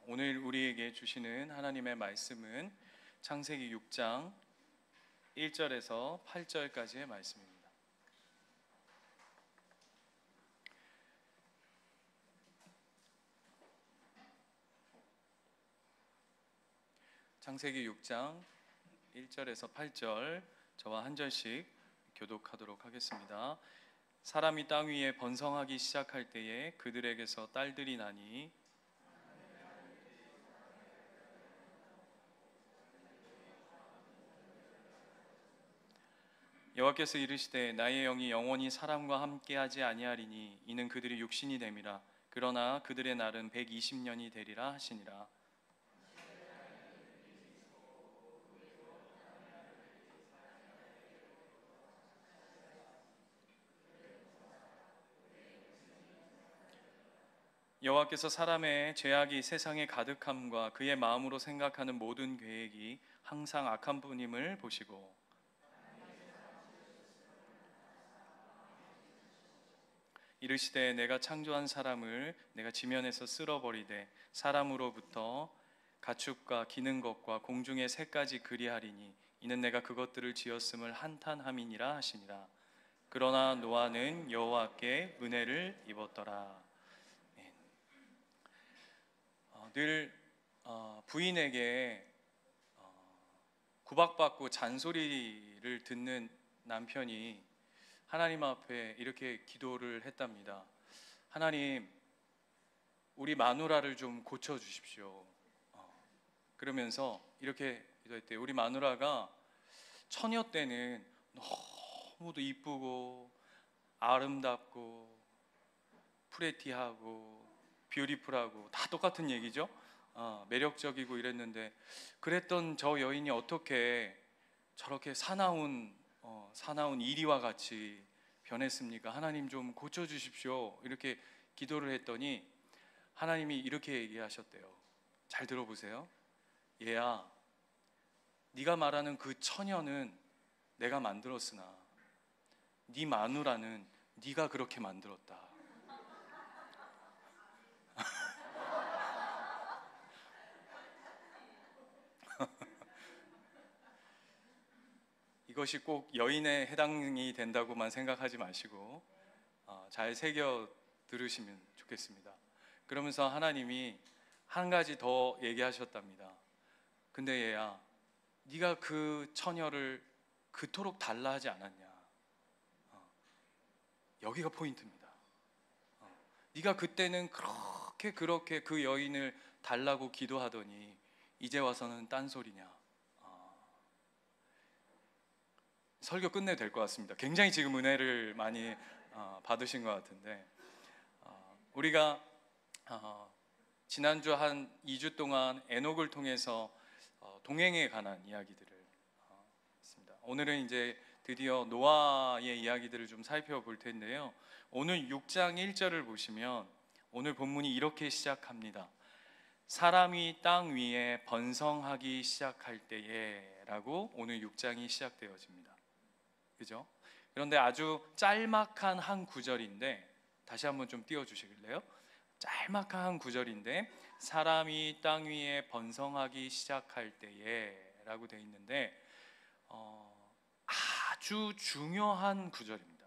오늘 우리에게 주시는 하나님의 말씀은 창세기 6장 1절에서 8절까지의 말씀입니다. 창세기 6장 1절에서 8절 저와 한 절씩 교독하도록 하겠습니다. 사람이 땅 위에 번성하기 시작할 때에 그들에게서 딸들이 나니 여호와께서 이르시되 나의 영이 영원히 사람과 함께하지 아니하리니 이는 그들이 육신이 됨이라. 그러나 그들의 날은 120년이 되리라 하시니라. 여호와께서 사람의 죄악이 세상에 가득함과 그의 마음으로 생각하는 모든 계획이 항상 악한 뿐임을 보시고 이르시되 내가 창조한 사람을 내가 지면에서 쓸어버리되 사람으로부터 가축과 기는 것과 공중의 새까지 그리하리니 이는 내가 그것들을 지었음을 한탄함이니라 하시니라. 그러나 노아는 여호와께 은혜를 입었더라. 늘 부인에게 구박받고 잔소리를 듣는 남편이 하나님 앞에 이렇게 기도를 했답니다. 하나님, 우리 마누라를 좀 고쳐주십시오. 그러면서 이렇게 기도했대요. 우리 마누라가 처녀 때는 너무도 이쁘고 아름답고 프레티하고 뷰티풀하고 다 똑같은 얘기죠. 매력적이고 이랬는데 그랬던 저 여인이 어떻게 저렇게 사나운 이리와 같이 변했습니까? 하나님 좀 고쳐주십시오. 이렇게 기도를 했더니 하나님이 이렇게 얘기하셨대요. 잘 들어보세요. 얘야, 네가 말하는 그 처녀는 내가 만들었으나 네 마누라는 네가 그렇게 만들었다. 이것이 꼭 여인에 해당이 된다고만 생각하지 마시고 잘 새겨 들으시면 좋겠습니다. 그러면서 하나님이 한 가지 더 얘기하셨답니다. 근데 얘야, 네가 그 처녀를 그토록 달라 하지 않았냐? 여기가 포인트입니다. 네가 그때는 그렇게 그 여인을 달라고 기도하더니 이제 와서는 딴소리냐? 설교 끝내도 될 것 같습니다. 굉장히 지금 은혜를 많이 받으신 것 같은데 우리가 지난주 한 2주 동안 에녹을 통해서 동행에 관한 이야기들을 했습니다. 오늘은 이제 드디어 노아의 이야기들을 좀 살펴볼 텐데요. 오늘 6장 1절을 보시면 오늘 본문이 이렇게 시작합니다. 사람이 땅 위에 번성하기 시작할 때에 라고 오늘 6장이 시작되어집니다. 그죠? 그런데 아주 짤막한 한 구절인데 다시 한번 좀 띄워주시길래요? 짤막한 한 구절인데 사람이 땅 위에 번성하기 시작할 때에 라고 되어 있는데 아주 중요한 구절입니다.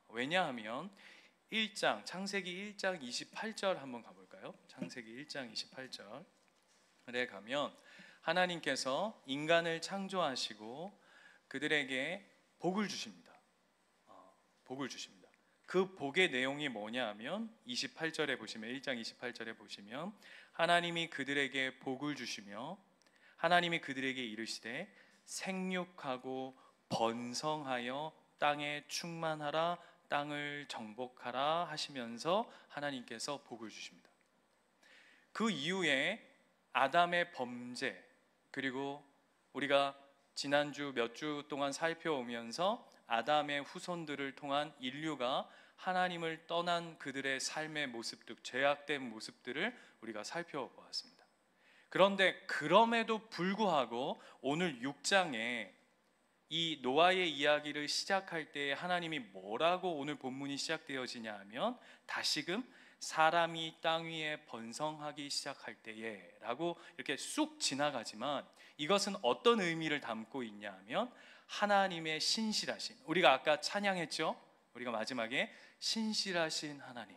왜냐하면 1장 창세기 1장 28절 한번 가볼까요? 창세기 1장 28절에 가면 하나님께서 인간을 창조하시고 그들에게 복을 주십니다. 복을 주십니다. 그 복의 내용이 뭐냐 하면 28절에 보시면 1장 28절에 보시면 하나님이 그들에게 복을 주시며 하나님이 그들에게 이르시되 생육하고 번성하여 땅에 충만하라 땅을 정복하라 하시면서 하나님께서 복을 주십니다. 그 이후에 아담의 범죄 그리고 우리가 지난주 몇 주 동안 살펴오면서 아담의 후손들을 통한 인류가 하나님을 떠난 그들의 삶의 모습들, 죄악된 모습들을 우리가 살펴보았습니다. 그런데 그럼에도 불구하고 오늘 6장에 이 노아의 이야기를 시작할 때 하나님이 뭐라고 오늘 본문이 시작되어지냐 하면 다시금 사람이 땅 위에 번성하기 시작할 때에 라고 이렇게 쑥 지나가지만, 이것은 어떤 의미를 담고 있냐 하면 하나님의 신실하신, 우리가 아까 찬양했죠. 우리가 마지막에 신실하신 하나님,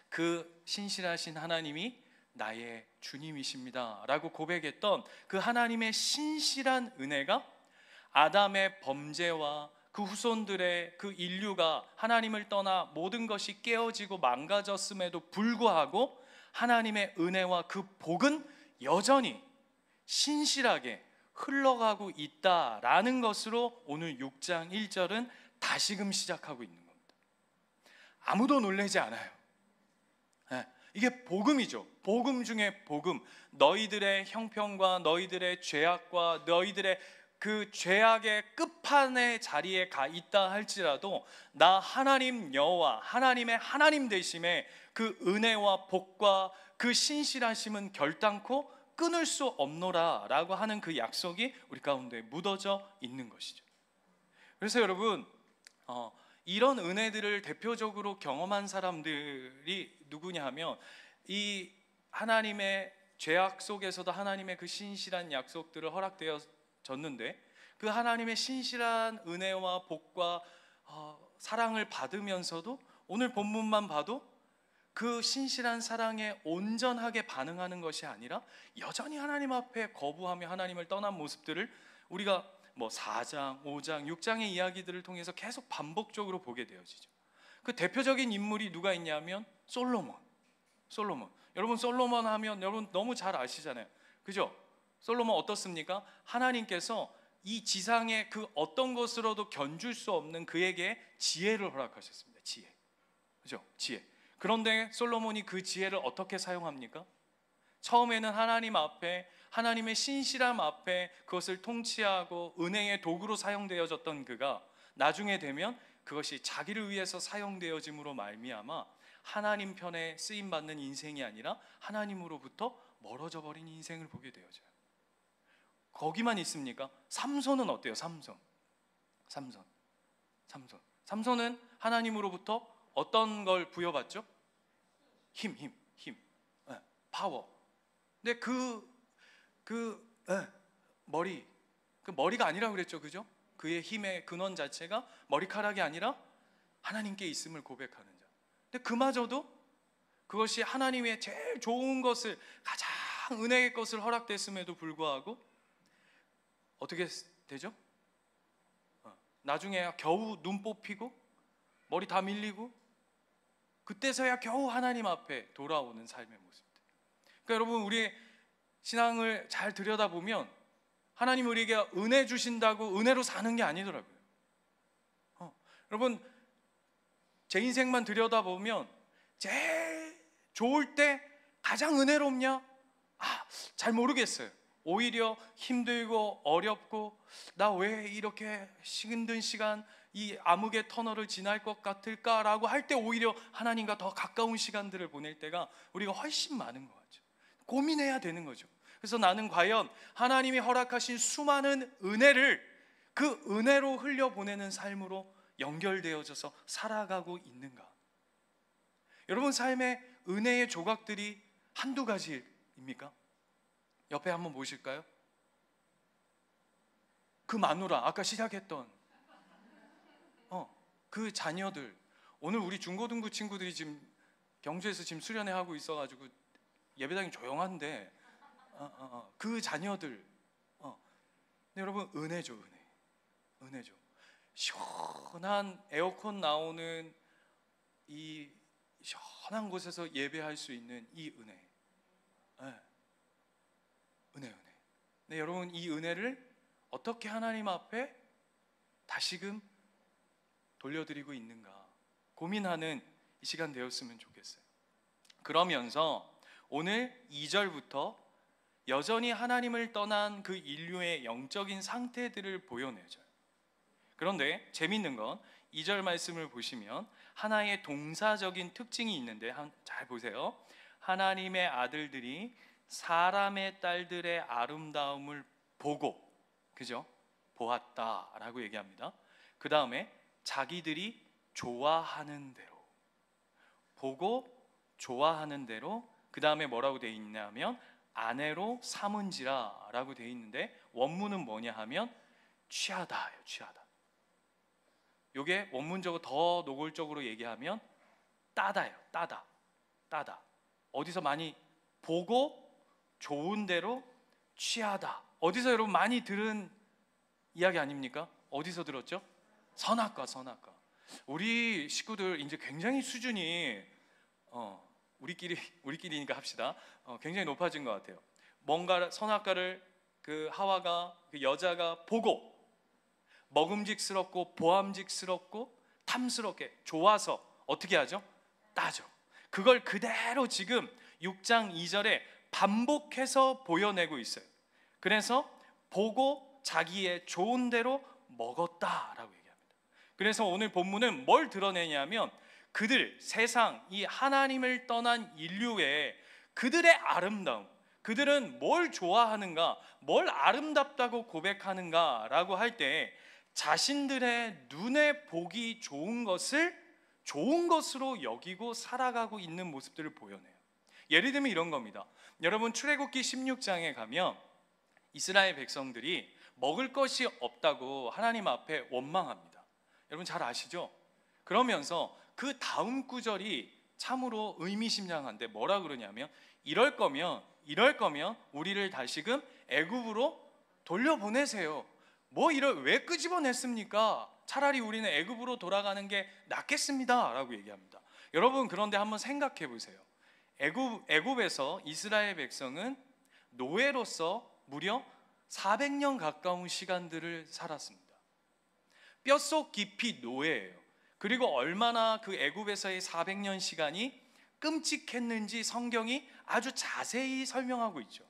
그 신실하신 하나님이 나의 주님이십니다 라고 고백했던 그 하나님의 신실한 은혜가 아담의 범죄와 그 후손들의 그 인류가 하나님을 떠나 모든 것이 깨어지고 망가졌음에도 불구하고 하나님의 은혜와 그 복은 여전히 신실하게 흘러가고 있다라는 것으로 오늘 6장 1절은 다시금 시작하고 있는 겁니다. 아무도 놀라지 않아요. 이게 복음이죠. 복음 중에 복음. 너희들의 형편과 너희들의 죄악과 너희들의 그 죄악의 끝판의 자리에 가 있다 할지라도 나 하나님 여호와, 하나님의 하나님 되심에 그 은혜와 복과 그 신실하심은 결단코 끊을 수 없노라 라고 하는 그 약속이 우리 가운데 묻어져 있는 것이죠. 그래서 여러분, 이런 은혜들을 대표적으로 경험한 사람들이 누구냐 하면, 이 하나님의 죄악 속에서도 하나님의 그 신실한 약속들을 허락되어졌는데 그 하나님의 신실한 은혜와 복과 사랑을 받으면서도 오늘 본문만 봐도 그 신실한 사랑에 온전하게 반응하는 것이 아니라 여전히 하나님 앞에 거부하며 하나님을 떠난 모습들을 우리가 4장, 5장, 6장의 이야기들을 통해서 계속 반복적으로 보게 되어지죠. 그 대표적인 인물이 누가 있냐면 솔로몬. 여러분, 솔로몬 하면 여러분 너무 잘 아시잖아요. 그죠? 솔로몬 어떻습니까? 하나님께서 이 지상의 그 어떤 것으로도 견줄 수 없는 그에게 지혜를 허락하셨습니다. 지혜. 그죠? 지혜. 그런데 솔로몬이 그 지혜를 어떻게 사용합니까? 처음에는 하나님 앞에, 하나님의 신실함 앞에 그것을 통치하고 은혜의 도구로 사용되어졌던 그가 나중에 되면 그것이 자기를 위해서 사용되어짐으로 말미암아 하나님 편에 쓰임받는 인생이 아니라 하나님으로부터 멀어져 버린 인생을 보게 되어져요. 거기만 있습니까? 삼손은 어때요? 삼손은 하나님으로부터 어떤 걸 부여받죠? 힘, 파워. 근데 머리가 아니라 그랬죠, 그죠? 그의 힘의 근원 자체가 머리카락이 아니라 하나님께 있음을 고백하는 자. 근데 그마저도 그것이 하나님의 제일 좋은 것을, 가장 은혜의 것을 허락됐음에도 불구하고 어떻게 되죠? 나중에야 겨우 눈 뽑히고 머리 다 밀리고 그때서야 겨우 하나님 앞에 돌아오는 삶의 모습들. 그러니까 여러분, 우리의 신앙을 잘 들여다보면 하나님 우리에게 은혜 주신다고 은혜로 사는 게 아니더라고요. 여러분, 제 인생만 들여다보면 제일 좋을 때 가장 은혜롭냐? 잘 모르겠어요. 오히려 힘들고 어렵고 나 왜 이렇게 힘든 시간, 이 암흑의 터널을 지날 것 같을까라고 할 때 오히려 하나님과 더 가까운 시간들을 보낼 때가 우리가 훨씬 많은 것 같죠. 고민해야 되는 거죠. 그래서 나는 과연 하나님이 허락하신 수많은 은혜를 그 은혜로 흘려보내는 삶으로 연결되어져서 살아가고 있는가? 여러분 삶의 은혜의 조각들이 한두 가지입니까? 옆에 한번 보실까요? 그 마누라, 아까 시작했던 그 자녀들. 오늘 우리 중고등부 친구들이 지금 경주에서 지금 수련회 하고 있어가지고 예배당이 조용한데 그 자녀들. 근데 여러분, 은혜죠. 시원한 에어컨 나오는 이 시원한 곳에서 예배할 수 있는 이 은혜. 은혜. 네, 여러분, 이 은혜를 어떻게 하나님 앞에 다시금 돌려드리고 있는가 고민하는 이 시간 되었으면 좋겠어요. 그러면서 오늘 2절부터 여전히 하나님을 떠난 그 인류의 영적인 상태들을 보여내줘요. 그런데 재밌는 건 2절 말씀을 보시면 하나의 동사적인 특징이 있는데 잘 보세요. 하나님의 아들들이 사람의 딸들의 아름다움을 보고, 그죠? 보았다라고 얘기합니다. 그 다음에 자기들이 좋아하는 대로, 보고 좋아하는 대로, 그 다음에 뭐라고 되어 있냐면 아내로 삼은지라 라고 되어 있는데, 원문은 뭐냐 하면 취하다예요. 취하다. 요게 원문적으로 더 노골적으로 얘기하면 따다예요. 따다. 따다. 어디서 많이 보고 좋은 대로 취하다. 어디서 여러분 많이 들은 이야기 아닙니까? 어디서 들었죠? 선악과. 선악과. 우리 식구들 이제 굉장히 수준이 우리끼리니까 합시다. 굉장히 높아진 것 같아요. 뭔가 선악과를 그 하와가, 그 여자가 보고 먹음직스럽고 보암직스럽고 탐스럽게 좋아서 어떻게 하죠? 따죠. 그걸 그대로 지금 6장 2절에 반복해서 보여내고 있어요. 그래서 보고 자기의 좋은 대로 먹었다라고 얘기합니다. 그래서 오늘 본문은 뭘 드러내냐면 그들, 세상, 이 하나님을 떠난 인류의 그들의 아름다움, 그들은 뭘 좋아하는가, 뭘 아름답다고 고백하는가 라고 할 때 자신들의 눈에 보기 좋은 것을 좋은 것으로 여기고 살아가고 있는 모습들을 보여내요. 예를 들면 이런 겁니다. 여러분, 출애굽기 16장에 가면 이스라엘 백성들이 먹을 것이 없다고 하나님 앞에 원망합니다. 여러분 잘 아시죠? 그러면서 그 다음 구절이 참으로 의미심장한데 뭐라 그러냐면 이럴 거면 우리를 다시금 애굽으로 돌려보내세요. 왜 끄집어냈습니까? 차라리 우리는 애굽으로 돌아가는 게 낫겠습니다 라고 얘기합니다. 여러분, 그런데 한번 생각해 보세요. 애굽에서 이스라엘 백성은 노예로서 무려 400년 가까운 시간들을 살았습니다. 뼛속 깊이 노예예요. 그리고 얼마나 그 애굽에서의 400년 시간이 끔찍했는지 성경이 아주 자세히 설명하고 있죠.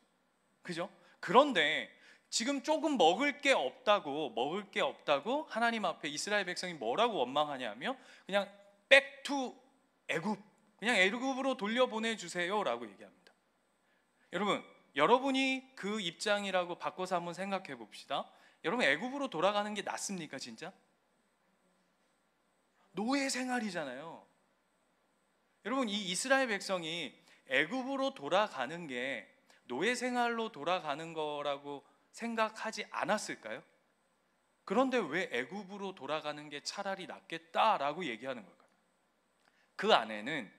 그죠? 그런데 지금 조금 먹을 게 없다고 하나님 앞에 이스라엘 백성이 뭐라고 원망하냐면 그냥 back to 애굽, 그냥 애굽으로 돌려보내 주세요 라고 얘기합니다. 여러분, 여러분이 그 입장이라고 바꿔서 한번 생각해 봅시다. 여러분, 애굽으로 돌아가는 게 낫습니까 진짜? 노예 생활이잖아요. 여러분, 이 이스라엘 백성이 애굽으로 돌아가는 게 노예 생활로 돌아가는 거라고 생각하지 않았을까요? 그런데 왜 애굽으로 돌아가는 게 차라리 낫겠다라고 얘기하는 걸까요? 그 안에는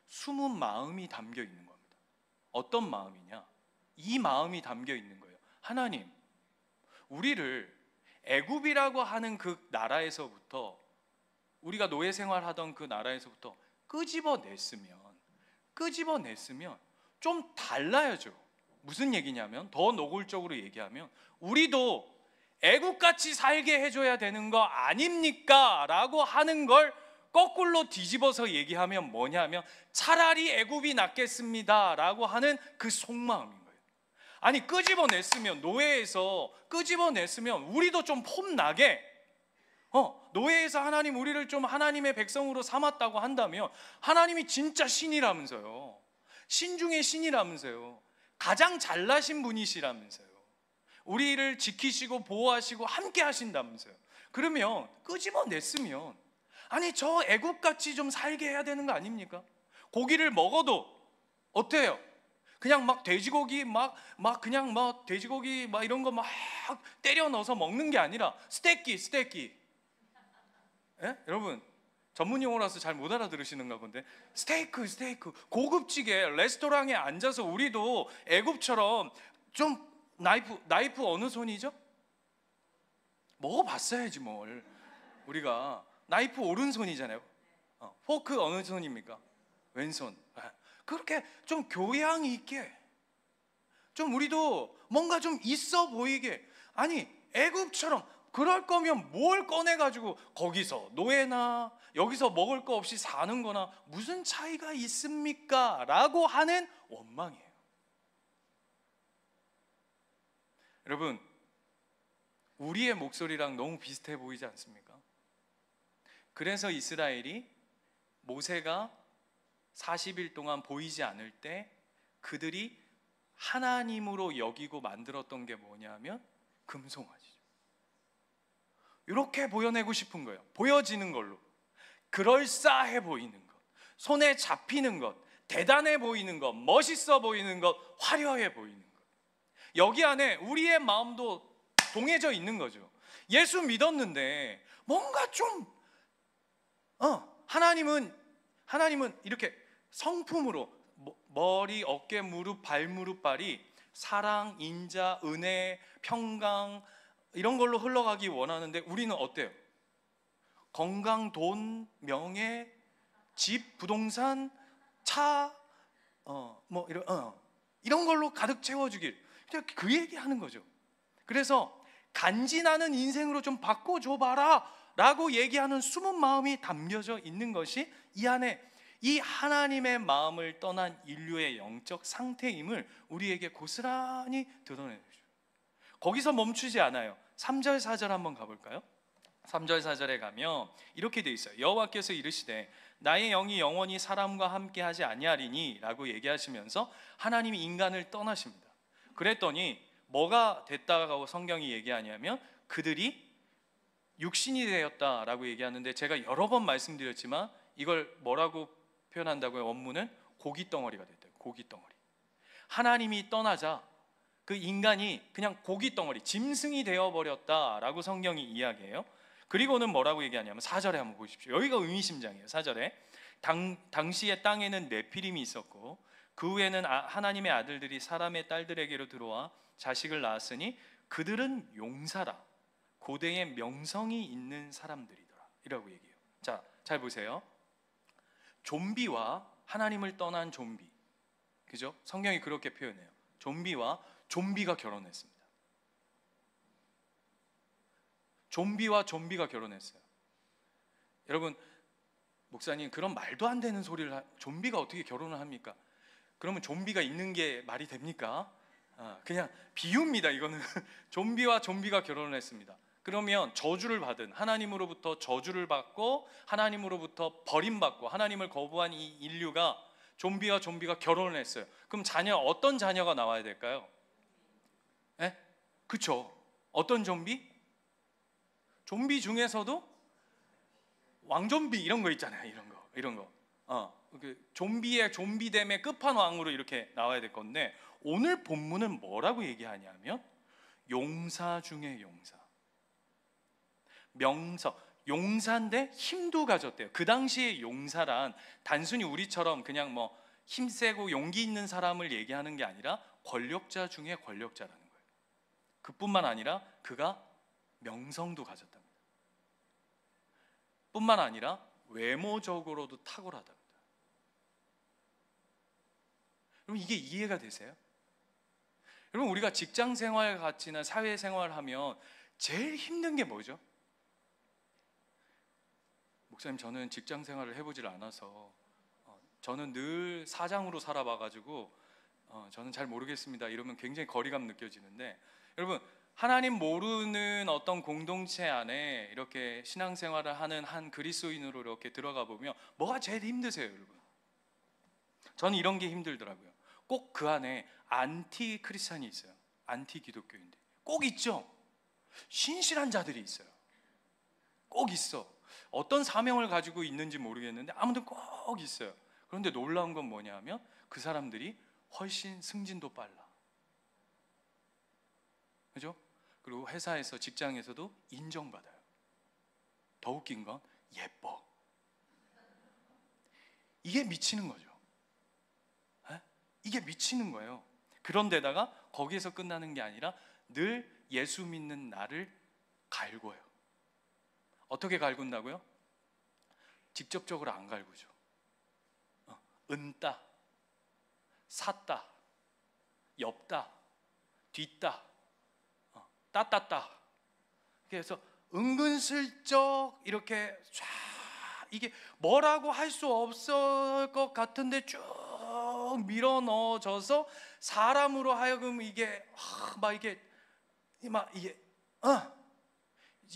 숨은 마음이 담겨 있는 겁니다. 어떤 마음이냐? 이 마음이 담겨 있는 거예요. 하나님, 우리를 애굽이라고 하는 그 나라에서부터, 우리가 노예 생활하던 그 나라에서부터 끄집어냈으면 좀 달라야죠. 무슨 얘기냐면, 더 노골적으로 얘기하면 우리도 애국같이 살게 해줘야 되는 거 아닙니까? 라고 하는 걸 거꾸로 뒤집어서 얘기하면 뭐냐면 차라리 애굽이 낫겠습니다 라고 하는 그 속마음인 거예요. 아니, 끄집어냈으면, 노예에서 끄집어냈으면 우리도 좀 폼나게, 노예에서 하나님 우리를 좀 하나님의 백성으로 삼았다고 한다면 하나님이 진짜 신이라면서요. 신 중에 신이라면서요. 가장 잘나신 분이시라면서요. 우리를 지키시고 보호하시고 함께 하신다면서요. 그러면 끄집어냈으면, 아니 저 애국같이 좀 살게 해야 되는 거 아닙니까? 고기를 먹어도 어때요? 그냥 막 돼지고기 돼지고기 이런 거 막 때려 넣어서 먹는 게 아니라 스테이키. 예? 여러분, 전문 용어라서 잘 못 알아들으시는가 본데, 스테이크 고급지게 레스토랑에 앉아서 우리도 애굽처럼 좀 나이프 어느 손이죠? 먹어봤어야지 뭘. 우리가 나이프 오른손이잖아요. 포크 어느 손입니까? 왼손. 그렇게 좀 교양 있게, 좀 우리도 뭔가 좀 있어 보이게, 아니 애굽처럼 그럴 거면 뭘 꺼내가지고 거기서 노예나 여기서 먹을 거 없이 사는 거나 무슨 차이가 있습니까? 라고 하는 원망이에요. 여러분, 우리의 목소리랑 너무 비슷해 보이지 않습니까? 그래서 이스라엘이 모세가 40일 동안 보이지 않을 때 그들이 하나님으로 여기고 만들었던 게 뭐냐면 금송아지죠. 이렇게 보여내고 싶은 거예요. 보여지는 걸로, 그럴싸해 보이는 것, 손에 잡히는 것, 대단해 보이는 것, 멋있어 보이는 것, 화려해 보이는 것. 여기 안에 우리의 마음도 동해져 있는 거죠. 예수 믿었는데 뭔가 좀 하나님은 이렇게 성품으로 머리, 어깨, 무릎, 발, 무릎, 발이 사랑, 인자, 은혜, 평강 이런 걸로 흘러가기 원하는데 우리는 어때요? 건강, 돈, 명예, 집, 부동산, 차, 이런 걸로 가득 채워주길. 그 얘기하는 거죠. 그래서 간지나는 인생으로 좀 바꿔줘봐라 라고 얘기하는 숨은 마음이 담겨져 있는 것이 이 안에 이 하나님의 마음을 떠난 인류의 영적 상태임을 우리에게 고스란히 드러내죠. 거기서 멈추지 않아요. 3절 4절 한번 가볼까요? 3절 4절에 가면 이렇게 돼 있어요. 여호와께서 이르시되 나의 영이 영원히 사람과 함께 하지 아니하리니 라고 얘기하시면서 하나님이 인간을 떠나십니다. 그랬더니 뭐가 됐다고 성경이 얘기하냐면 그들이 육신이 되었다라고 얘기하는데, 제가 여러 번 말씀드렸지만 이걸 뭐라고 표현한다고요? 원문은 고깃덩어리가 됐대요. 고깃덩어리. 하나님이 떠나자 그 인간이 그냥 고깃덩어리, 짐승이 되어버렸다라고 성경이 이야기해요. 그리고는 뭐라고 얘기하냐면 4절에 한번 보십시오. 여기가 의미심장이에요. 4절에 당시에 땅에는 네피림이 있었고 그 후에는 하나님의 아들들이 사람의 딸들에게로 들어와 자식을 낳았으니 그들은 용사라, 고대의 명성이 있는 사람들이더라 이라고 얘기해요. 자, 잘 보세요. 좀비와 하나님을 떠난 좀비, 그죠? 성경이 그렇게 표현해요. 좀비와 좀비가 결혼했습니다. 좀비와 좀비가 결혼했어요. 여러분, 목사님 그런 말도 안 되는 소리를 좀비가 어떻게 결혼을 합니까? 그러면 좀비가 있는 게 말이 됩니까? 그냥 비유입니다. 이거는 좀비와 좀비가 결혼을 했습니다. 그러면 저주를 받은, 하나님으로부터 저주를 받고 하나님으로부터 버림받고 하나님을 거부한 이 인류가 좀비와 좀비가 결혼을 했어요. 그럼 자녀, 어떤 자녀가 나와야 될까요? 예? 그쵸? 어떤 좀비? 좀비 중에서도 왕좀비 이런 거 있잖아요. 이런 거. 좀비의 좀비됨의 끝판왕으로 이렇게 나와야 될 건데, 오늘 본문은 뭐라고 얘기하냐면 용사 중에 용사, 명서, 용사인데 힘도 가졌대요. 그 당시에 용사란 단순히 우리처럼 그냥 뭐 힘세고 용기 있는 사람을 얘기하는 게 아니라 권력자 중에 권력자라는 거예요. 그뿐만 아니라 그가 명성도 가졌답니다. 뿐만 아니라 외모적으로도 탁월하답니다. 여러분, 이게 이해가 되세요? 여러분, 우리가 직장 생활 같이나 사회 생활하면 제일 힘든 게 뭐죠? 목사님, 저는 직장 생활을 해보질 않아서 저는 늘 사장으로 살아봐가지고 저는 잘 모르겠습니다 이러면 굉장히 거리감 느껴지는데, 여러분, 하나님 모르는 어떤 공동체 안에 이렇게 신앙생활을 하는 한 그리스도인으로 이렇게 들어가 보면 뭐가 제일 힘드세요, 여러분? 저는 이런 게 힘들더라고요. 꼭 그 안에 안티 크리스찬이 있어요. 안티 기독교인들 꼭 있죠. 신실한 자들이 있어요. 꼭 있어. 어떤 사명을 가지고 있는지 모르겠는데 아무튼 꼭 있어요. 그런데 놀라운 건 뭐냐면 그 사람들이 훨씬 승진도 빨라. 그죠? 그리고 회사에서, 직장에서도 인정받아요. 더 웃긴 건 예뻐. 이게 미치는 거죠. 에? 이게 미치는 거예요. 그런데다가 거기에서 끝나는 게 아니라 늘 예수 믿는 나를 갈궈요. 어떻게 갈군다고요? 직접적으로 안 갈구죠. 은따, 샀다, 엽다, 뒤따, 따따따. 그래서 은근슬쩍 이렇게 쫙, 이게 뭐라고 할 수 없을 것 같은데 쭉 밀어 넣어져서 사람으로 하여금 이게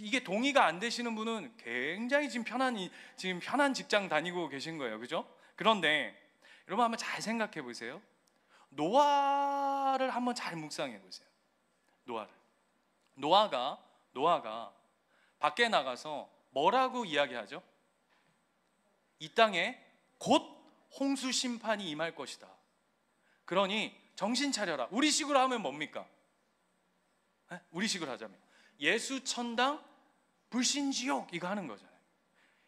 이게 동의가 안 되시는 분은 굉장히 지금 편한 직장 다니고 계신 거예요, 그죠? 그런데 여러분 한번 잘 생각해 보세요. 노아를 한번 잘 묵상해 보세요. 노아가 밖에 나가서 뭐라고 이야기하죠? 이 땅에 곧 홍수 심판이 임할 것이다. 그러니 정신 차려라. 우리식으로 하면 뭡니까? 우리식으로 하자면 예수 천당 불신 지옥 이거 하는 거잖아요.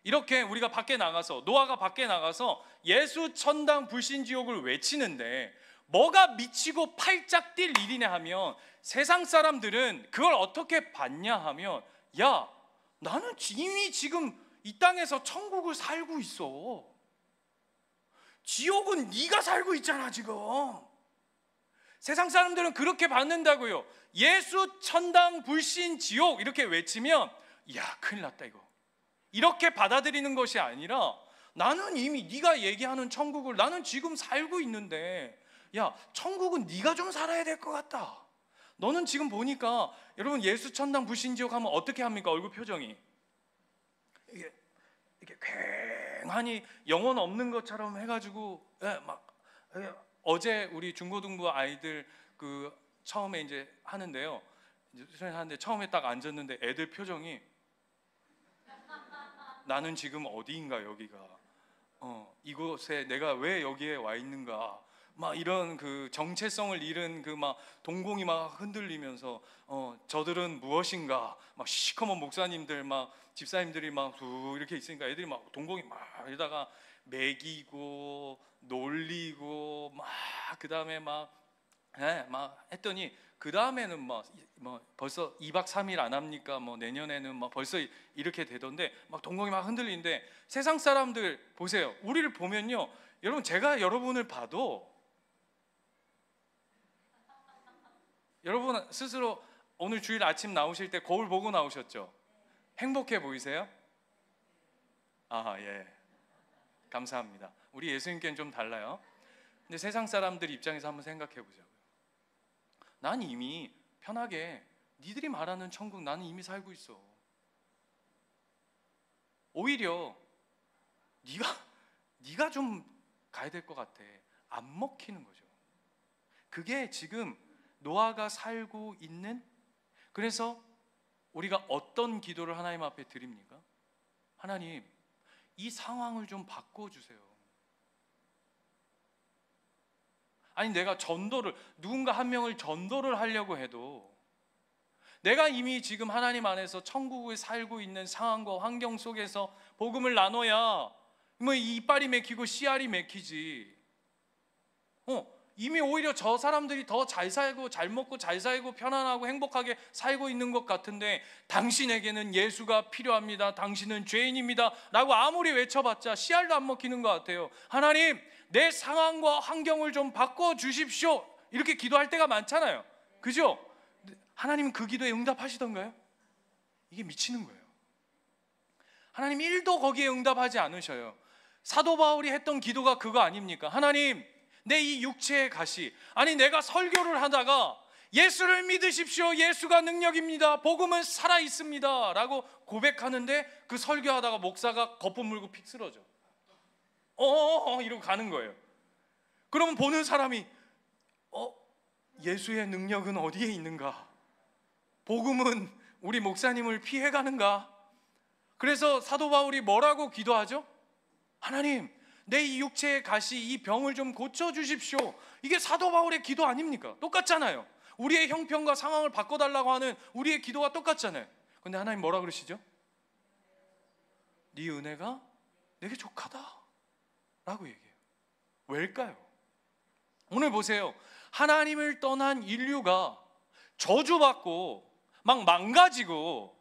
이렇게 우리가 밖에 나가서, 노아가 밖에 나가서 예수 천당 불신 지옥을 외치는데 뭐가 미치고 팔짝 뛸 일이냐 하면, 세상 사람들은 그걸 어떻게 봤냐 하면, 야, 나는 이미 지금 이 땅에서 천국을 살고 있어. 지옥은 네가 살고 있잖아 지금. 세상 사람들은 그렇게 받는다고요. 예수 천당 불신 지옥 이렇게 외치면, 야, 큰일 났다 이거. 이렇게 받아들이는 것이 아니라, 나는 이미 네가 얘기하는 천국을 나는 지금 살고 있는데, 야, 천국은 네가 좀 살아야 될 것 같다. 너는 지금 보니까, 여러분 예수 천당 불신 지옥 하면 어떻게 합니까? 얼굴 표정이 이게 굉장히 영혼 없는 것처럼 해가지고, 어제 우리 중고등부 아이들 그 처음에 이제 하는데요. 이제 하는데 처음에 딱 앉았는데 애들 표정이, 나는 지금 어디인가 여기가, 이곳에 내가 왜 여기에 와 있는가, 막 이런 그 정체성을 잃은 그 막 동공이 막 흔들리면서, 저들은 무엇인가, 막 시커먼 목사님들 막 집사님들이 막 이렇게 있으니까 애들이 막 동공이 막 이러다가 매기고 놀리고 막 그다음에 막 했더니, 그 다음에는 뭐 벌써 2박 3일 안 합니까? 뭐 내년에는 뭐 벌써 이렇게 되던데, 막 동공이 막 흔들리는데, 세상 사람들 보세요. 우리를 보면요, 여러분 제가 여러분을 봐도 여러분 스스로 오늘 주일 아침 나오실 때 거울 보고 나오셨죠? 행복해 보이세요? 아, 예, 감사합니다. 우리 예수님께는 좀 달라요. 근데 세상 사람들 입장에서 한번 생각해 보자고요. 난 이미 편하게 니들이 말하는 천국 나는 이미 살고 있어. 오히려 네가 좀 가야 될 것 같아. 안 먹히는 거죠. 그게 지금 노아가 살고 있는, 그래서 우리가 어떤 기도를 하나님 앞에 드립니까? 하나님, 이 상황을 좀 바꿔주세요. 아니, 내가 누군가 한 명을 전도를 하려고 해도, 내가 이미 지금 하나님 안에서 천국을 살고 있는 상황과 환경 속에서 복음을 나눠야 뭐 이빨이 맥히고 씨알이 맥히지. 이미 오히려 저 사람들이 더 잘 살고 잘 먹고 잘 살고 편안하고 행복하게 살고 있는 것 같은데, 당신에게는 예수가 필요합니다, 당신은 죄인입니다 라고 아무리 외쳐봤자 씨알도 안 먹히는 것 같아요. 하나님, 내 상황과 환경을 좀 바꿔주십시오, 이렇게 기도할 때가 많잖아요. 그죠? 하나님은 그 기도에 응답하시던가요? 이게 미치는 거예요. 하나님 1도 거기에 응답하지 않으셔요. 사도 바울이 했던 기도가 그거 아닙니까? 하나님, 내 이 육체의 가시, 아니 내가 설교를 하다가 예수를 믿으십시오, 예수가 능력입니다, 복음은 살아있습니다 라고 고백하는데, 그 설교하다가 목사가 거품 물고 픽 쓰러져. 이러고 가는 거예요. 그러면 보는 사람이 예수의 능력은 어디에 있는가? 복음은 우리 목사님을 피해가는가? 그래서 사도 바울이 뭐라고 기도하죠? 하나님, 내 이 육체의 가시, 이 병을 좀 고쳐주십시오. 이게 사도 바울의 기도 아닙니까? 똑같잖아요. 우리의 형편과 상황을 바꿔달라고 하는 우리의 기도가 똑같잖아요. 근데 하나님 뭐라 그러시죠? 네 은혜가 내게 족하다 라고 얘기해요. 왜일까요? 오늘 보세요. 하나님을 떠난 인류가 저주받고 막 망가지고,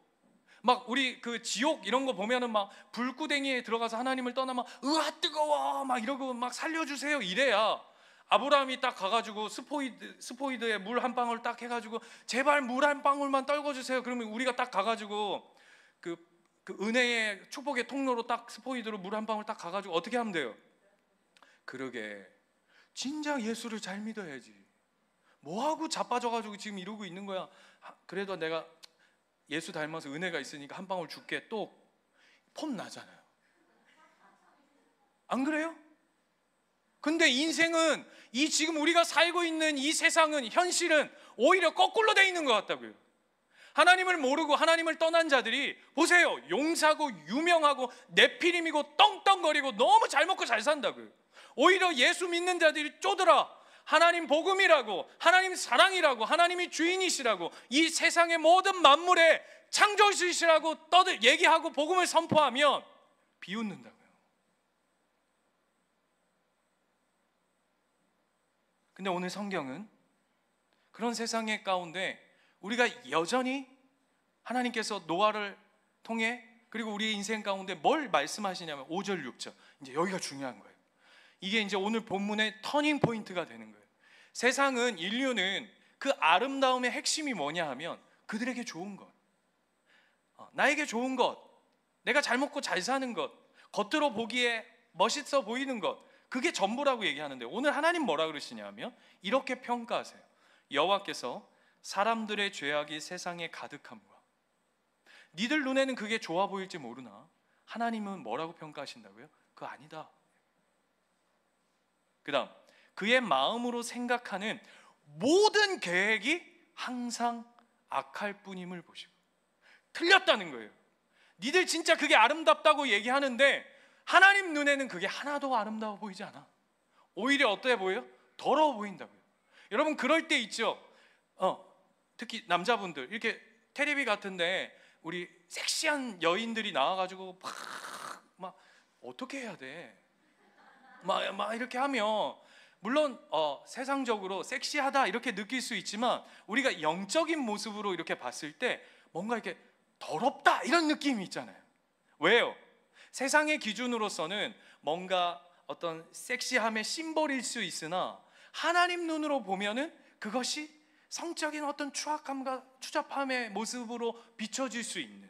막 우리 그 지옥 이런 거 보면은 막 불구덩이에 들어가서 하나님을 떠나면 으아 뜨거워 막 이러고 막 살려주세요 이래야, 아브라함이 딱 가가지고 스포이드에 물 한 방울 딱 해가지고 제발 물 한 방울만 떨궈주세요, 그러면 우리가 딱 가가지고 그 은혜의 축복의 통로로 딱 스포이드로 물 한 방울 딱 가가지고 어떻게 하면 돼요? 그러게, 진작 예수를 잘 믿어야지. 뭐하고 자빠져가지고 지금 이러고 있는 거야. 그래도 내가 예수 닮아서 은혜가 있으니까 한 방울 줄게, 또 폼 나잖아요. 안 그래요? 근데 인생은, 이 지금 우리가 살고 있는 이 세상은, 현실은 오히려 거꾸로 돼 있는 것 같다고요. 하나님을 모르고 하나님을 떠난 자들이 보세요, 용사고 유명하고 네피림이고 떵떵거리고 너무 잘 먹고 잘 산다고요. 오히려 예수 믿는 자들이 쪼들어 하나님 복음이라고, 하나님 사랑이라고, 하나님이 주인이시라고, 이 세상의 모든 만물의 창조주이시라고 얘기하고 복음을 선포하면 비웃는다고요. 근데 오늘 성경은 그런 세상의 가운데 우리가 여전히 하나님께서 노아를 통해 그리고 우리의 인생 가운데 뭘 말씀하시냐면 5절 6절, 이제 여기가 중요한 거예요. 이게 이제 오늘 본문의 터닝 포인트가 되는 거예요. 세상은, 인류는 그 아름다움의 핵심이 뭐냐 하면 그들에게 좋은 것, 나에게 좋은 것, 내가 잘 먹고 잘 사는 것, 겉으로 보기에 멋있어 보이는 것, 그게 전부라고 얘기하는데 오늘 하나님 뭐라 그러시냐면 이렇게 평가하세요. 여호와께서 사람들의 죄악이 세상에 가득함과, 니들 눈에는 그게 좋아 보일지 모르나 하나님은 뭐라고 평가하신다고요? 그거 아니다. 그 다음, 그의 마음으로 생각하는 모든 계획이 항상 악할 뿐임을 보시고. 틀렸다는 거예요. 니들 진짜 그게 아름답다고 얘기하는데 하나님 눈에는 그게 하나도 아름다워 보이지 않아. 오히려 어때 보여요? 더러워 보인다고요. 여러분 그럴 때 있죠. 특히 남자분들 이렇게 텔레비 같은데 우리 섹시한 여인들이 나와가지고 막 어떻게 해야 돼? 막 이렇게 하면 물론 세상적으로 섹시하다 이렇게 느낄 수 있지만 우리가 영적인 모습으로 이렇게 봤을 때 뭔가 이렇게 더럽다 이런 느낌이 있잖아요. 왜요? 세상의 기준으로서는 뭔가 어떤 섹시함의 심볼일 수 있으나 하나님 눈으로 보면은 그것이 성적인 어떤 추악함과 추잡함의 모습으로 비춰질 수 있는,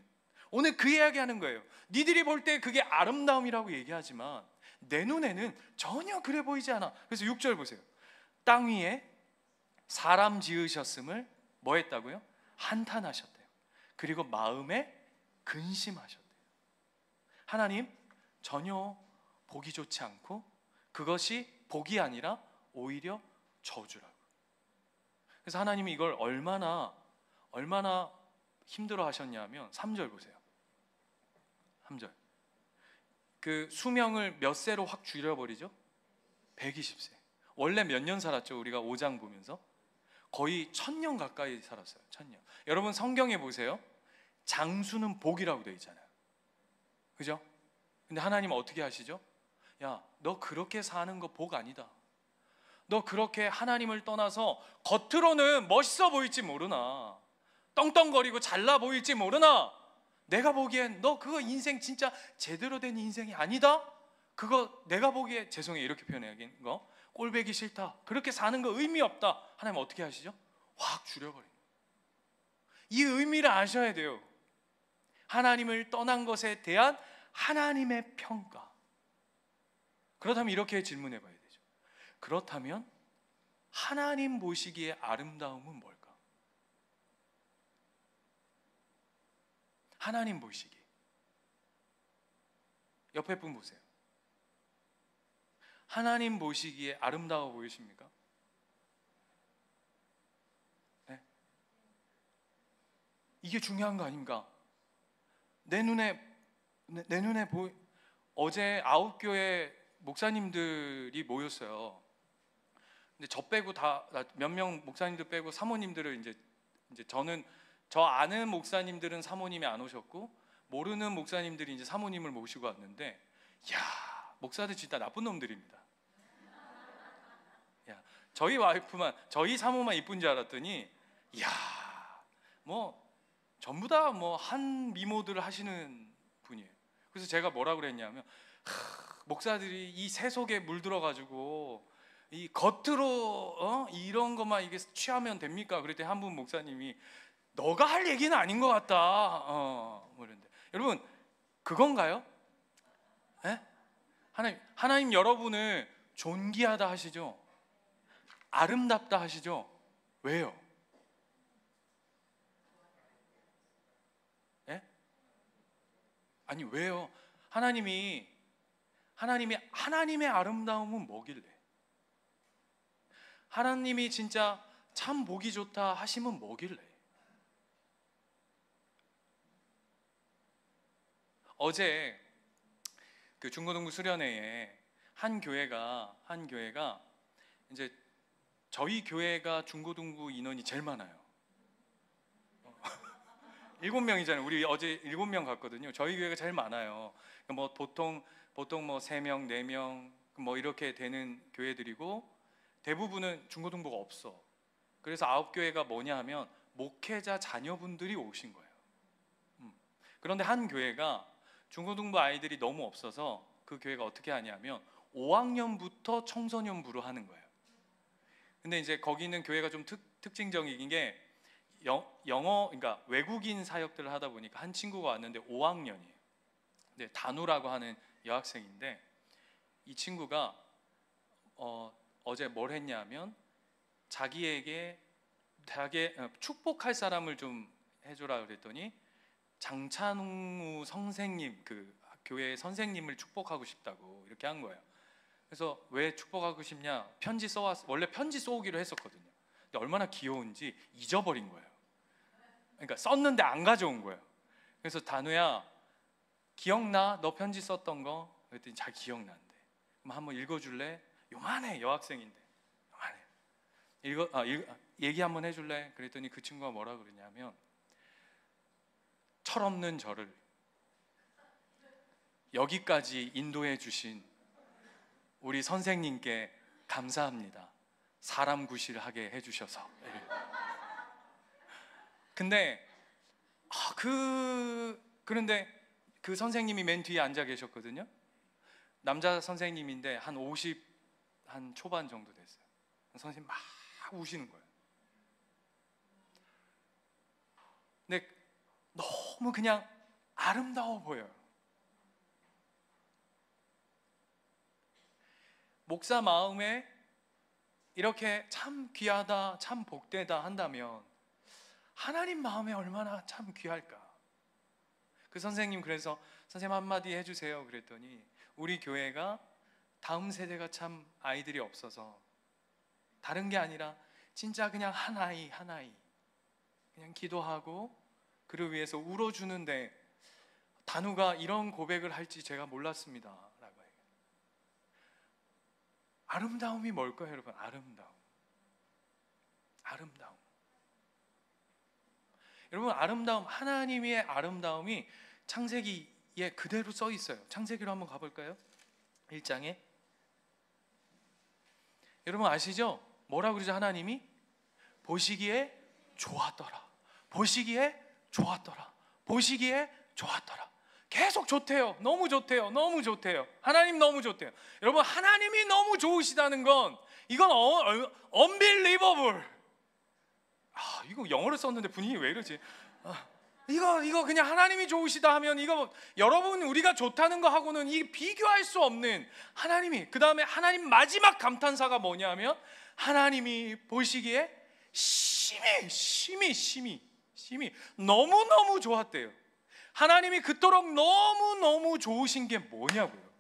오늘 그 이야기하는 거예요. 니들이 볼 때 그게 아름다움이라고 얘기하지만 내 눈에는 전혀 그래 보이지 않아. 그래서 6절 보세요. 땅 위에 사람 지으셨음을 뭐 했다고요? 한탄하셨대요. 그리고 마음에 근심하셨대요. 하나님 전혀 보기 좋지 않고 그것이 복이 아니라 오히려 저주라고. 그래서 하나님이 이걸 얼마나 힘들어 하셨냐면 3절 보세요. 3절. 그 수명을 몇 세로 확 줄여버리죠? 120세. 원래 몇 년 살았죠? 우리가 5장 보면서 거의 1000년 가까이 살았어요. 1000년. 여러분 성경에 보세요. 장수는 복이라고 되어 있잖아요. 그죠? 근데 하나님은 어떻게 하시죠? 야, 너 그렇게 사는 거 복 아니다. 너 그렇게 하나님을 떠나서 겉으로는 멋있어 보일지 모르나, 떵떵거리고 잘나 보일지 모르나, 내가 보기엔 너 그거 인생 진짜 제대로 된 인생이 아니다. 그거 내가 보기에, 죄송해요 이렇게 표현하긴 거, 꼴배기 싫다, 그렇게 사는 거 의미 없다. 하나님 어떻게 하시죠? 확 줄여버려요. 이 의미를 아셔야 돼요. 하나님을 떠난 것에 대한 하나님의 평가. 그렇다면 이렇게 질문해 봐야 되죠. 그렇다면 하나님 보시기에 아름다움은 뭘까? 하나님 보시기. 옆에 분 보세요. 하나님 보시기에 아름다워 보이십니까? 네? 이게 중요한 거 아닌가? 내 눈에 어제 9교회 목사님들이 모였어요. 근데 저 빼고 다 몇 명 목사님들 빼고 사모님들을 이제 저는, 저 아는 목사님들은 사모님이 안 오셨고 모르는 목사님들이 이제 사모님을 모시고 왔는데, 야, 목사들 진짜 나쁜 놈들입니다. 야, 저희 와이프만, 저희 사모만 이쁜 줄 알았더니, 야, 뭐 전부 다 뭐 한 미모들을 하시는 분이에요. 그래서 제가 뭐라 그랬냐면, 목사들이 이 세속에 물들어가지고 이 겉으로 이런 것만 이게 취하면 됩니까? 그랬더니 한 분 목사님이 너가 할 얘기는 아닌 것 같다. 뭐 이런데 여러분 그건가요? 네? 하나님 여러분을 존귀하다 하시죠? 아름답다 하시죠? 왜요? 네? 아니 왜요? 하나님의 아름다움은 뭐길래? 하나님이 진짜 참 보기 좋다 하시면 뭐길래? 어제 그 중고등부 수련회에 한 교회가 이제 저희 교회가 중고등부 인원이 제일 많아요. 7명이잖아요. 우리 어제 7명 갔거든요. 저희 교회가 제일 많아요. 뭐 보통 뭐 3명, 4명 뭐 이렇게 되는 교회들이고, 대부분은 중고등부가 없어. 그래서 9교회가 뭐냐 하면 목회자 자녀분들이 오신 거예요. 그런데 한 교회가 중고등부 아이들이 너무 없어서 그 교회가 어떻게 하냐면 5학년부터 청소년부로 하는 거예요. 근데 이제 거기는 교회가 좀 특징적인 게 영어, 그러니까 외국인 사역들을 하다 보니까 한 친구가 왔는데 5학년이에요. 네, 단우라고 하는 여학생인데, 이 친구가 어제 뭘 했냐면 자기에게 축복할 사람을 좀 해줘라 그랬더니 장찬웅 선생님, 그 교회 선생님을 축복하고 싶다고 이렇게 한 거예요. 그래서 왜 축복하고 싶냐, 편지 써왔어. 원래 편지 써오기로 했었거든요. 근데 얼마나 귀여운지 잊어버린 거예요. 그러니까 썼는데 안 가져온 거예요. 그래서 단우야, 기억나? 너 편지 썼던 거? 그랬더니 잘 기억난대. 그럼 한번 읽어줄래? 요만해, 여학생인데 요만해. 얘기 한번 해줄래? 그랬더니 그 친구가 뭐라 그러냐면, 철없는 저를 여기까지 인도해 주신 우리 선생님께 감사합니다. 사람 구실하게 해주셔서. 근데 그런데 그 선생님이 맨 뒤에 앉아 계셨거든요. 남자 선생님인데 한 50 초반 정도 됐어요. 선생님 막 우시는 거예요. 근데 너무 그냥 아름다워 보여요. 목사 마음에 이렇게 참 귀하다, 참 복되다 한다면 하나님 마음에 얼마나 참 귀할까. 그 선생님 그래서 선생님 한마디 해주세요 그랬더니, 우리 교회가 다음 세대가 참 아이들이 없어서 다른 게 아니라 진짜 그냥 한 아이 그냥 기도하고 그를 위해서 울어주는데 단우가 이런 고백을 할지 제가 몰랐습니다 라고 해요. 아름다움이 뭘까요 여러분? 아름다움. 여러분, 아름다움, 하나님의 아름다움이 창세기에 그대로 써 있어요. 창세기로 한번 가볼까요? 1장에 여러분 아시죠? 뭐라고 그러죠? 하나님이 보시기에 좋았더라. 계속 좋대요. 너무 좋대요. 하나님 너무 좋대요. 여러분, 하나님이 너무 좋으시다는 건 이건 unbelievable. 이거 영어로 썼는데 분위기 왜 이러지? 이거 그냥 하나님이 좋으시다 하면 이거 여러분 우리가 좋다는 거 하고는 이 비교할 수 없는 하나님이, 그 다음에 하나님 마지막 감탄사가 뭐냐면 하나님이 보시기에 심히 너무너무 좋았대요. 하나님이 그토록 너무너무 좋으신 게 뭐냐고요?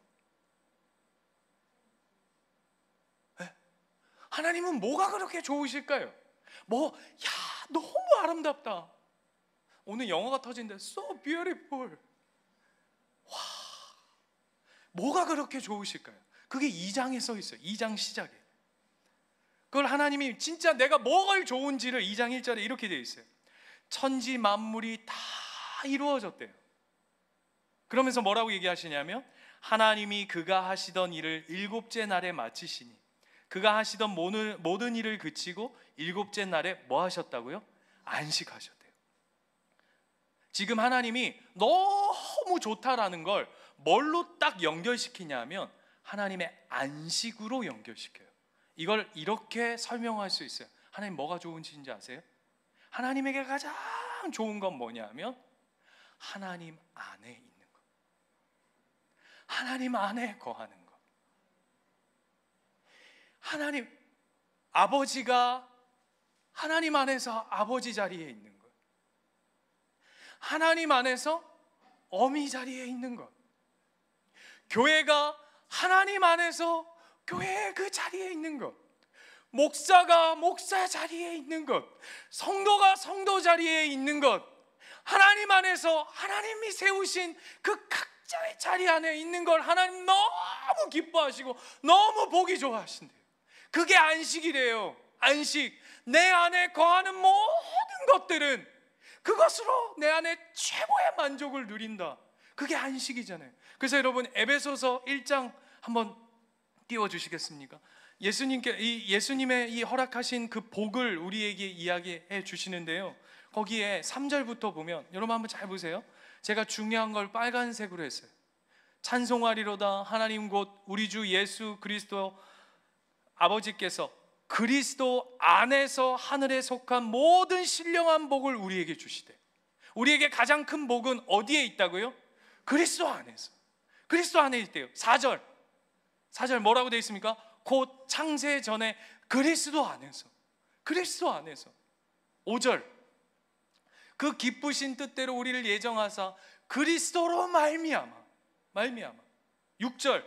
네? 하나님은 뭐가 그렇게 좋으실까요? 너무 아름답다. 오늘 영어가 터진데 so beautiful. 와, 뭐가 그렇게 좋으실까요? 그게 2장에 써 있어요. 2장 시작에. 그걸 하나님이 진짜 내가 뭐가 좋은지를 2장 1절에 이렇게 되어 있어요. 천지 만물이 다 이루어졌대요. 그러면서 뭐라고 얘기하시냐면, 하나님이 그가 하시던 일을 7째 날에 마치시니 그가 하시던 모든 일을 그치고 7째 날에 뭐 하셨다고요? 안식하셨대요. 지금 하나님이 너무 좋다라는 걸 뭘로 딱 연결시키냐면 하나님의 안식으로 연결시켜요. 이걸 이렇게 설명할 수 있어요. 하나님 뭐가 좋은지 아세요? 하나님에게 가장 좋은 건 뭐냐면 하나님 안에 있는 것, 하나님 안에 거하는 것. 하나님 아버지가 하나님 안에서 아버지 자리에 있는 것, 하나님 안에서 어미 자리에 있는 것, 교회가 하나님 안에서 교회의 그 자리에 있는 것, 목사가 목사 자리에 있는 것, 성도가 성도 자리에 있는 것, 하나님 안에서 하나님이 세우신 그 각자의 자리 안에 있는 걸 하나님 너무 기뻐하시고 너무 보기 좋아하신대요. 그게 안식이래요. 안식. 내 안에 거하는 모든 것들은 그것으로 내 안에 최고의 만족을 누린다. 그게 안식이잖아요. 그래서 여러분 에베소서 1장 한번 띄워주시겠습니까? 예수님의 이 허락하신 그 복을 우리에게 이야기해 주시는데요, 거기에 3절부터 보면 여러분 한번 잘 보세요. 제가 중요한 걸 빨간색으로 했어요. 찬송하리로다 하나님 곧 우리 주 예수 그리스도 아버지께서 그리스도 안에서 하늘에 속한 모든 신령한 복을 우리에게 주시되, 우리에게 가장 큰 복은 어디에 있다고요? 그리스도 안에서. 그리스도 안에 있대요. 4절 뭐라고 되어 있습니까? 곧 창세 전에 그리스도 안에서. 그리스도 안에서. 5절 그 기쁘신 뜻대로 우리를 예정하사 그리스도로 말미암아. 6절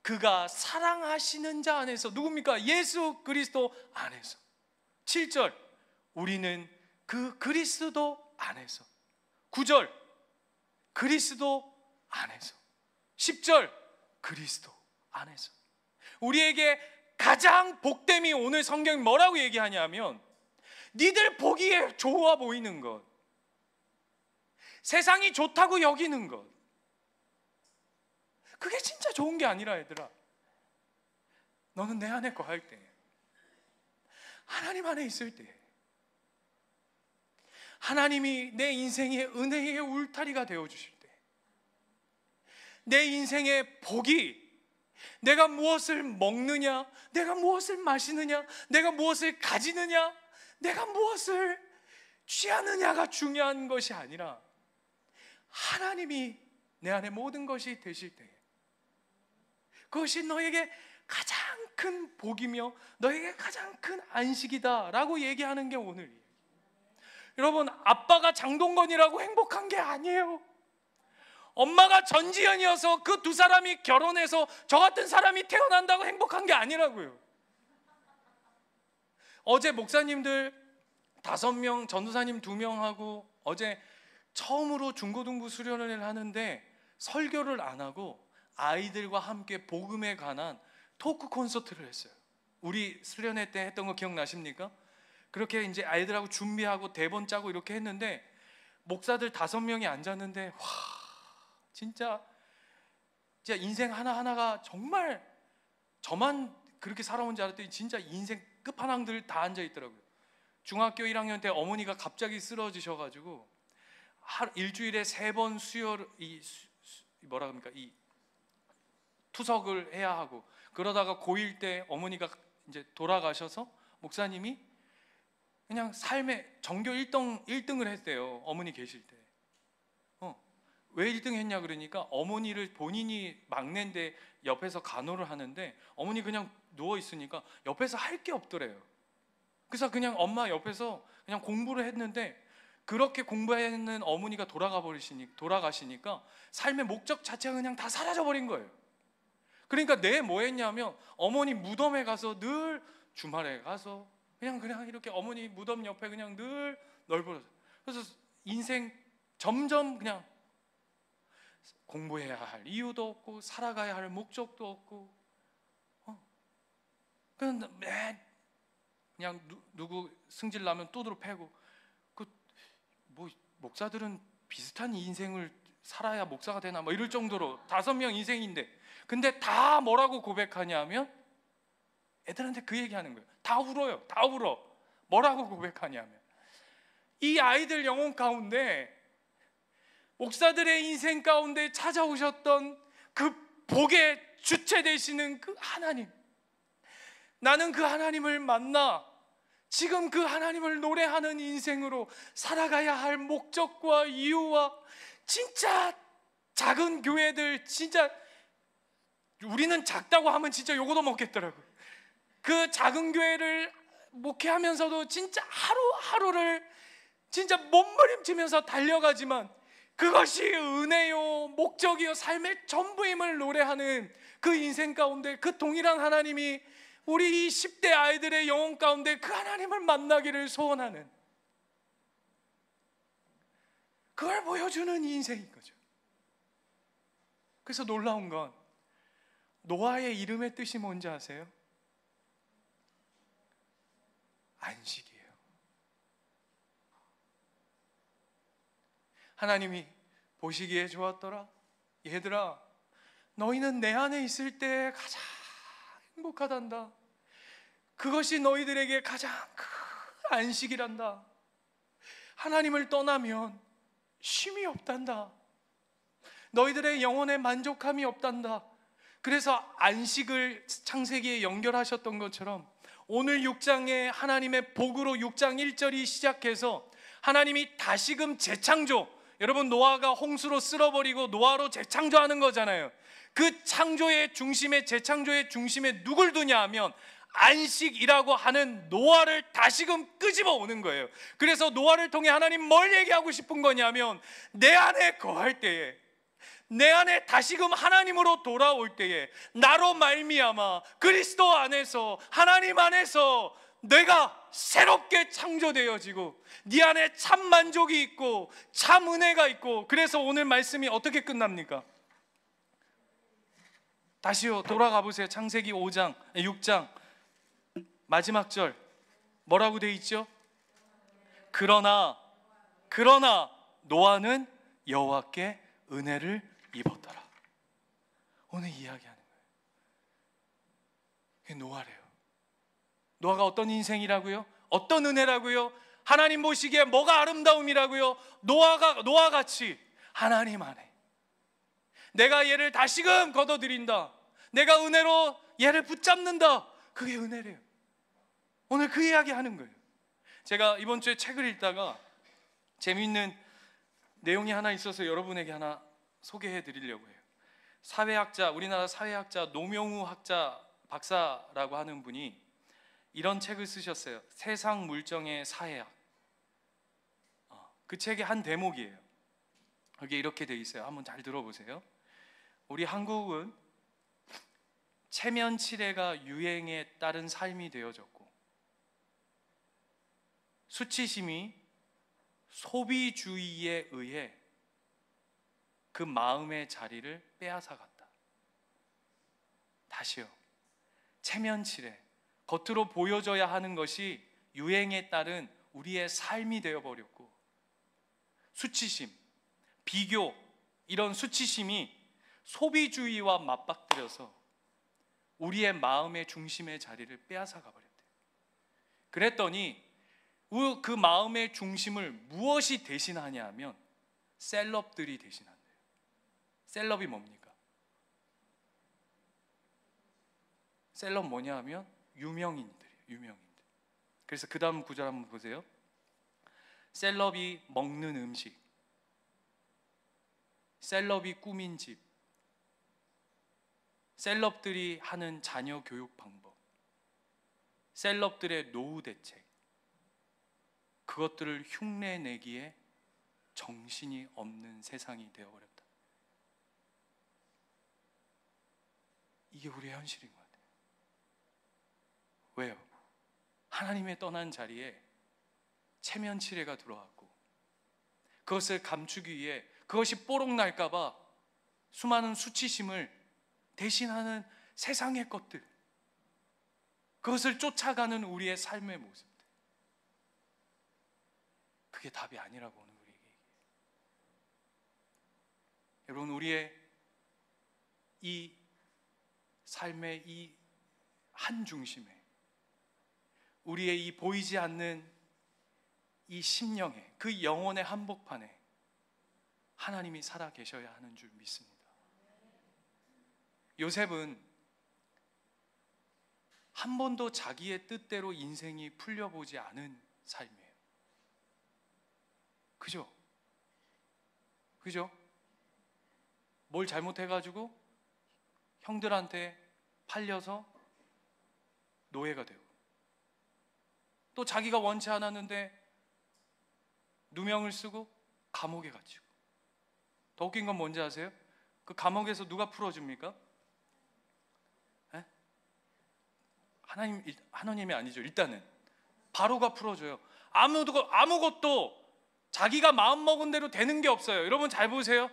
그가 사랑하시는 자 안에서. 누굽니까? 예수 그리스도 안에서. 7절 우리는 그 그리스도 안에서. 9절 그리스도 안에서. 10절 그리스도 안에서. 우리에게 가장 복됨이, 오늘 성경이 뭐라고 얘기하냐면 니들 보기에 좋아 보이는 것, 세상이 좋다고 여기는 것, 그게 진짜 좋은 게 아니라 얘들아, 너는 내 안에 거할 때, 하나님 안에 있을 때, 하나님이 내 인생의 은혜의 울타리가 되어주실 때, 내 인생의 복이 내가 무엇을 먹느냐, 내가 무엇을 마시느냐, 내가 무엇을 가지느냐, 내가 무엇을 취하느냐가 중요한 것이 아니라 하나님이 내 안에 모든 것이 되실 때, 그것이 너에게 가장 큰 복이며 너에게 가장 큰 안식이다 라고 얘기하는 게 오늘. 여러분, 아빠가 장동건이라고 행복한 게 아니에요. 엄마가 전지현이어서 그 두 사람이 결혼해서 저 같은 사람이 태어난다고 행복한 게 아니라고요. 어제 목사님들 5명, 전도사님 2명하고 어제 처음으로 중고등부 수련회를 하는데 설교를 안 하고 아이들과 함께 복음에 관한 토크 콘서트를 했어요. 우리 수련회 때 했던 거 기억나십니까? 그렇게 이제 아이들하고 준비하고 대본 짜고 이렇게 했는데 목사들 5명이 앉았는데 와, 진짜 인생 하나하나가 정말 저만 그렇게 살아온 줄 알았더니 진짜 인생 끝판왕들 다 앉아 있더라고요. 중학교 1학년 때 어머니가 갑자기 쓰러지셔가지고 일주일에 3번 이 투석을 해야 하고, 그러다가 고1 때 어머니가 이제 돌아가셔서 목사님이 그냥 삶에 전교 1등을 했대요. 어머니 계실 때. 왜 1등 했냐 그러니까 어머니를, 본인이 막내인데 옆에서 간호를 하는데 어머니 그냥 누워 있으니까 옆에서 할 게 없더래요. 그래서 그냥 엄마 옆에서 그냥 공부를 했는데, 그렇게 공부했는 어머니가 돌아가시니까 삶의 목적 자체가 그냥 다 사라져 버린 거예요. 그러니까 뭐 했냐면 어머니 무덤에 가서 늘 주말에 가서 그냥 이렇게 어머니 무덤 옆에 그냥 늘 널브러져. 그래서 인생 점점 그냥 공부해야 할 이유도 없고 살아가야 할 목적도 없고, 그냥 누구 승질 나면 두드러 패고, 뭐 목사들은 비슷한 인생을 살아야 목사가 되나 뭐 이럴 정도로 5명 인생인데, 근데 다 뭐라고 고백하냐면 애들한테 그 얘기하는 거예요. 다 울어요. 다 울어. 뭐라고 고백하냐면 이 아이들 영혼 가운데, 목사들의 인생 가운데 찾아오셨던 그 복의 주체 되시는 그 하나님, 나는 그 하나님을 만나 지금 그 하나님을 노래하는 인생으로 살아가야 할 목적과 이유와, 진짜 작은 교회들, 진짜 우리는 작다고 하면 진짜 요거도 먹겠더라고요. 그 작은 교회를 목회하면서도 진짜 하루하루를 진짜 몸부림치면서 달려가지만 그것이 은혜요, 목적이요, 삶의 전부임을 노래하는 그 인생 가운데 그 동일한 하나님이 우리 이 10대 아이들의 영혼 가운데 그 하나님을 만나기를 소원하는, 그걸 보여주는 인생인 거죠. 그래서 놀라운 건 노아의 이름의 뜻이 뭔지 아세요? 안식이에요. 하나님이 보시기에 좋았더라. 얘들아, 너희는 내 안에 있을 때 가장 행복하단다. 그것이 너희들에게 가장 큰 안식이란다. 하나님을 떠나면 쉼이 없단다. 너희들의 영혼에 만족함이 없단다. 그래서 안식을 창세기에 연결하셨던 것처럼 오늘 6장에 하나님의 복으로 6장 1절이 시작해서 하나님이 다시금 재창조, 여러분 노아가 홍수로 쓸어버리고 노아로 재창조하는 거잖아요. 그 창조의 중심에, 재창조의 중심에 누굴 두냐 하면 안식이라고 하는 노아를 다시금 끄집어 오는 거예요. 그래서 노아를 통해 하나님 뭘 얘기하고 싶은 거냐면 내 안에 거할 때에, 내 안에 다시금 하나님으로 돌아올 때에 나로 말미암아 그리스도 안에서, 하나님 안에서 내가 새롭게 창조되어지고 네 안에 참 만족이 있고 참 은혜가 있고. 그래서 오늘 말씀이 어떻게 끝납니까? 다시요, 돌아가 보세요. 창세기 5장, 6장 마지막 절 뭐라고 돼 있죠? 그러나 노아는 여호와께 은혜를 입었더라. 오늘 이야기하는 거예요. 그게 노아래요. 노아가 어떤 인생이라고요? 어떤 은혜라고요? 하나님 보시기에 뭐가 아름다움이라고요? 노아가 같이 하나님 안에 내가 얘를 다시금 걷어들인다, 내가 은혜로 얘를 붙잡는다, 그게 은혜래요. 오늘 그 이야기 하는 거예요. 제가 이번 주에 책을 읽다가 재미있는 내용이 하나 있어서 여러분에게 하나 소개해 드리려고 해요. 사회학자, 우리나라 사회학자 노명우 학자 박사라고 하는 분이 이런 책을 쓰셨어요. 세상 물정의 사회학. 그 책의 한 대목이에요. 여기 이렇게 돼 있어요. 한번 잘 들어보세요. 우리 한국은 체면치레가 유행에 따른 삶이 되어졌고 수치심이 소비주의에 의해 그 마음의 자리를 빼앗아갔다. 다시요. 체면치레, 겉으로 보여져야 하는 것이 유행에 따른 우리의 삶이 되어버렸고, 수치심, 비교, 이런 수치심이 소비주의와 맞박들여서 우리의 마음의 중심의 자리를 빼앗아가 버렸대요. 그랬더니 그 마음의 중심을 무엇이 대신하냐 하면 셀럽들이 대신한대요. 셀럽이 뭡니까? 셀럽 뭐냐 하면 유명인들이에요. 유명인들. 그래서 그 다음 구절 한번 보세요. 셀럽이 먹는 음식, 셀럽이 꾸민 집, 셀럽들이 하는 자녀 교육 방법, 셀럽들의 노후 대책, 그것들을 흉내내기에 정신이 없는 세상이 되어버렸다. 이게 우리의 현실인 것 같아요. 왜요? 하나님의 떠난 자리에 체면치레가 들어왔고, 그것을 감추기 위해, 그것이 뽀록 날까봐 수많은 수치심을 대신하는 세상의 것들, 그것을 쫓아가는 우리의 삶의 모습들, 그게 답이 아니라고 오늘 우리에게 얘기해요. 여러분, 우리의 이 삶의 이 한 중심에, 우리의 이 보이지 않는 이 심령에, 그 영혼의 한복판에 하나님이 살아 계셔야 하는 줄 믿습니다. 요셉은 한 번도 자기의 뜻대로 인생이 풀려보지 않은 삶이에요. 그죠? 그죠? 뭘 잘못해가지고 형들한테 팔려서 노예가 되고, 또 자기가 원치 않았는데 누명을 쓰고 감옥에 갇히고. 더 웃긴 건 뭔지 아세요? 그 감옥에서 누가 풀어줍니까? 에? 하나님이 아니죠. 일단은 바로가 풀어줘요. 아무것도 자기가 마음먹은 대로 되는 게 없어요. 여러분 잘 보세요.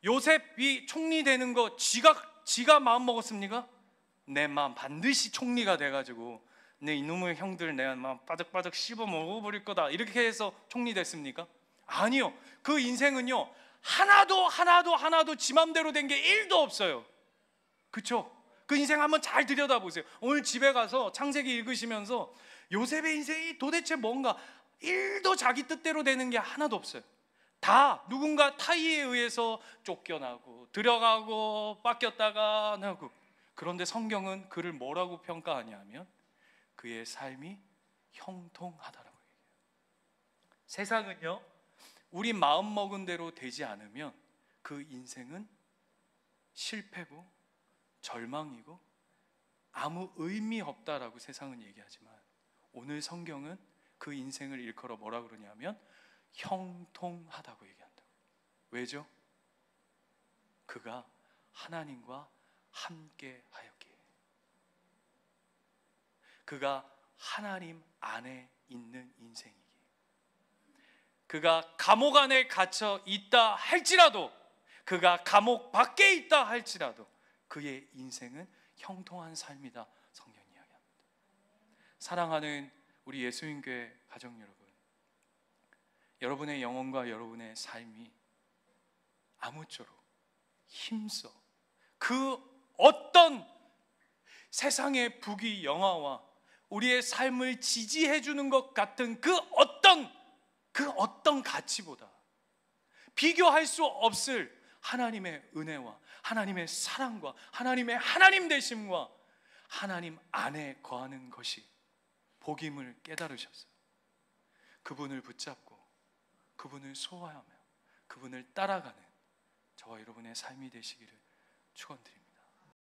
요셉이 총리 되는 거 지가 마음 먹었습니까? 내 마음 반드시 총리가 돼가지고 내 이놈의 형들 내가 막 바득바득 씹어 먹어버릴 거다 이렇게 해서 총리 됐습니까? 아니요. 그 인생은요 하나도 지 맘대로 된 게 1도 없어요. 그쵸? 그 인생 한번 잘 들여다보세요. 오늘 집에 가서 창세기 읽으시면서 요셉의 인생이 도대체 뭔가 1도 자기 뜻대로 되는 게 하나도 없어요. 다 누군가 타의에 의해서 쫓겨나고 들어가고 뺏겼다가 나고. 그런데 성경은 그를 뭐라고 평가하냐 하면 그의 삶이 형통하다라고 얘기해요. 세상은요 우리 마음먹은 대로 되지 않으면 그 인생은 실패고 절망이고 아무 의미 없다라고 세상은 얘기하지만 오늘 성경은 그 인생을 일컬어 뭐라 그러냐면 형통하다고 얘기한다고. 왜죠? 그가 하나님과 함께 하였기에. 그가 하나님 안에 있는 인생이기에. 그가 감옥 안에 갇혀 있다 할지라도, 그가 감옥 밖에 있다 할지라도 그의 인생은 형통한 삶이다. 성경이 이야기합니다. 사랑하는 우리 예수님교회 가정 여러분, 여러분의 영혼과 여러분의 삶이 아무쪼록 힘써 그 어떤 세상의 부귀영화와 우리의 삶을 지지해 주는 것 같은 그 어떤 가치보다 비교할 수 없을 하나님의 은혜와 하나님의 사랑과 하나님의 하나님 되심과 하나님 안에 거하는 것이 복임을 깨달으셔서 그분을 붙잡고 그분을 소화하며 그분을 따라가는 저와 여러분의 삶이 되시기를 축원드립니다.